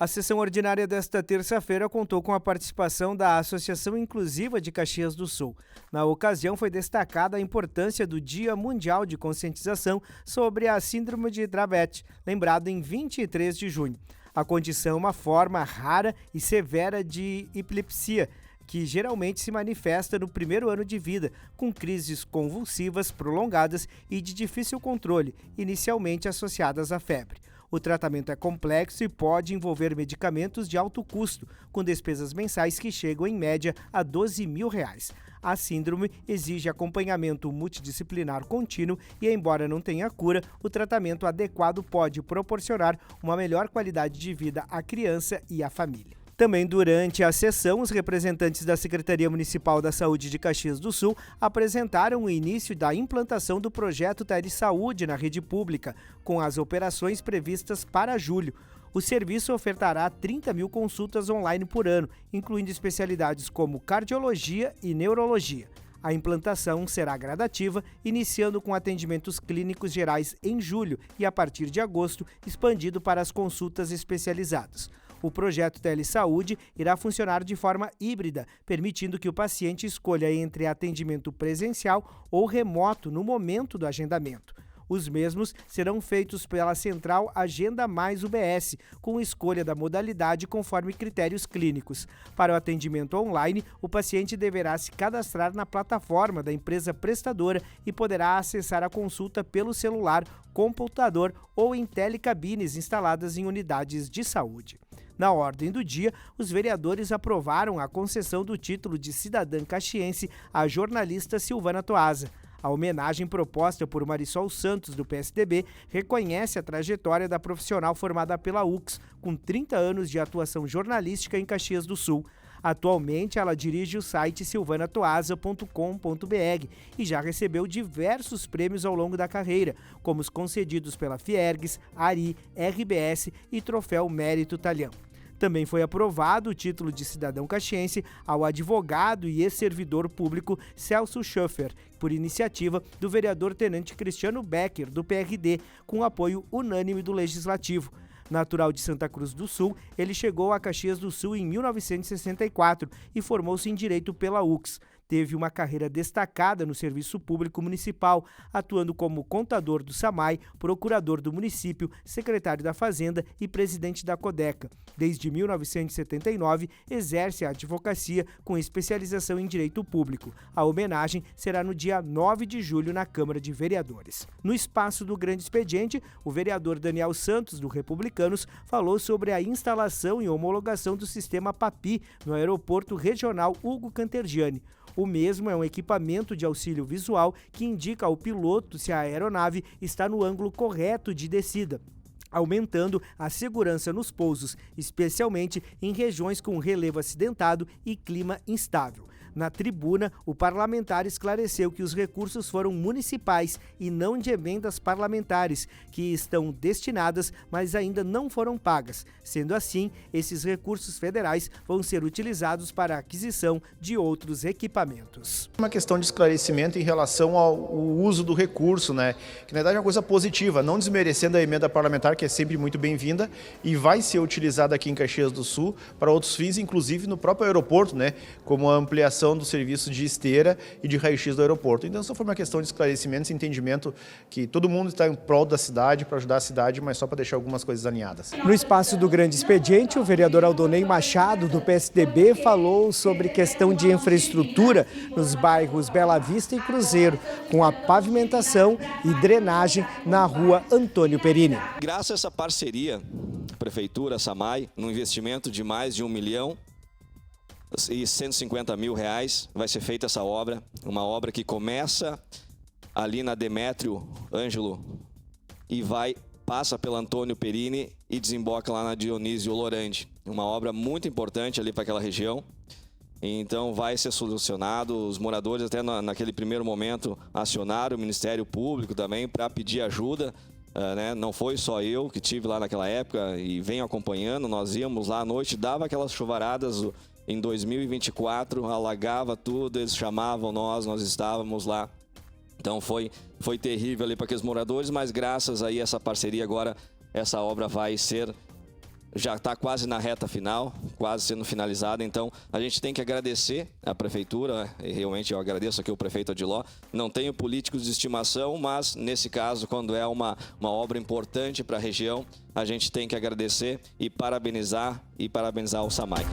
A sessão ordinária desta terça-feira contou com a participação da Associação Inclusiva de Caxias do Sul. Na ocasião, foi destacada a importância do Dia Mundial de Conscientização sobre a Síndrome de Dravet, lembrado em 23 de junho. A condição é uma forma rara e severa de epilepsia, que geralmente se manifesta no primeiro ano de vida, com crises convulsivas prolongadas e de difícil controle, inicialmente associadas à febre. O tratamento é complexo e pode envolver medicamentos de alto custo, com despesas mensais que chegam em média a R$ 12 mil. A síndrome exige acompanhamento multidisciplinar contínuo e, embora não tenha cura, o tratamento adequado pode proporcionar uma melhor qualidade de vida à criança e à família. Também durante a sessão, os representantes da Secretaria Municipal da Saúde de Caxias do Sul apresentaram o início da implantação do projeto Telesaúde na rede pública, com as operações previstas para julho. O serviço ofertará 30 mil consultas online por ano, incluindo especialidades como cardiologia e neurologia. A implantação será gradativa, iniciando com atendimentos clínicos gerais em julho e, a partir de agosto, expandido para as consultas especializadas. O projeto Telesaúde irá funcionar de forma híbrida, permitindo que o paciente escolha entre atendimento presencial ou remoto no momento do agendamento. Os mesmos serão feitos pela Central Agenda Mais UBS, com escolha da modalidade conforme critérios clínicos. Para o atendimento online, o paciente deverá se cadastrar na plataforma da empresa prestadora e poderá acessar a consulta pelo celular, computador ou em telecabines instaladas em unidades de saúde. Na ordem do dia, os vereadores aprovaram a concessão do título de cidadã caxiense à jornalista Silvana Toaza. A homenagem proposta por Marisol Santos, do PSDB, reconhece a trajetória da profissional formada pela UX, com 30 anos de atuação jornalística em Caxias do Sul. Atualmente, ela dirige o site silvanatoaza.com.br e já recebeu diversos prêmios ao longo da carreira, como os concedidos pela Fiergues, ARI, RBS e Troféu Mérito Talhão. Também foi aprovado o título de cidadão caxiense ao advogado e ex-servidor público Celso Schuffer, por iniciativa do vereador tenente Cristiano Becker, do PRD, com apoio unânime do Legislativo. Natural de Santa Cruz do Sul, ele chegou a Caxias do Sul em 1964 e formou-se em Direito pela UX. Teve uma carreira destacada no serviço público municipal, atuando como contador do SAMAI, procurador do município, secretário da Fazenda e presidente da CODECA. Desde 1979, exerce a advocacia com especialização em direito público. A homenagem será no dia 9 de julho na Câmara de Vereadores. No espaço do Grande Expediente, o vereador Daniel Santos, do Republicanos, falou sobre a instalação e homologação do sistema PAPI no Aeroporto Regional Hugo Cantergiani. O mesmo é um equipamento de auxílio visual que indica ao piloto se a aeronave está no ângulo correto de descida, aumentando a segurança nos pousos, especialmente em regiões com relevo acidentado e clima instável. Na tribuna, o parlamentar esclareceu que os recursos foram municipais e não de emendas parlamentares, que estão destinadas, mas ainda não foram pagas. Sendo assim, esses recursos federais vão ser utilizados para a aquisição de outros equipamentos. Uma questão de esclarecimento em relação ao uso do recurso, que na verdade é uma coisa positiva, não desmerecendo a emenda parlamentar, que é sempre muito bem-vinda e vai ser utilizada aqui em Caxias do Sul para outros fins, inclusive no próprio aeroporto, como a ampliação do serviço de esteira e de raio-x do aeroporto. Então, só foi uma questão de esclarecimento e entendimento que todo mundo está em prol da cidade, para ajudar a cidade, mas só para deixar algumas coisas alinhadas. No espaço do Grande Expediente, o vereador Aldonei Machado, do PSDB, falou sobre questão de infraestrutura nos bairros Bela Vista e Cruzeiro, com a pavimentação e drenagem na rua Antônio Perini. Graças a essa parceria, Prefeitura, SAMAI, num investimento de mais de R$1.150.000 vai ser feita essa obra, uma obra que começa ali na Demétrio Ângelo e passa pela Antônio Perini e desemboca lá na Dionísio Lorandi. Uma obra muito importante ali para aquela região. Então vai ser solucionado, os moradores até naquele primeiro momento acionaram o Ministério Público também para pedir ajuda. Não foi só eu que tive lá naquela época e venho acompanhando, nós íamos lá à noite, dava aquelas chuvaradas. Em 2024, alagava tudo, eles chamavam nós estávamos lá. Então foi terrível ali para aqueles moradores, mas graças aí a essa parceria agora, essa obra vai ser já está quase na reta final, quase sendo finalizada, então a gente tem que agradecer a prefeitura, e realmente eu agradeço aqui o prefeito Odiló. Não tenho políticos de estimação, mas nesse caso, quando é uma obra importante para a região, a gente tem que agradecer e parabenizar o SAMAI.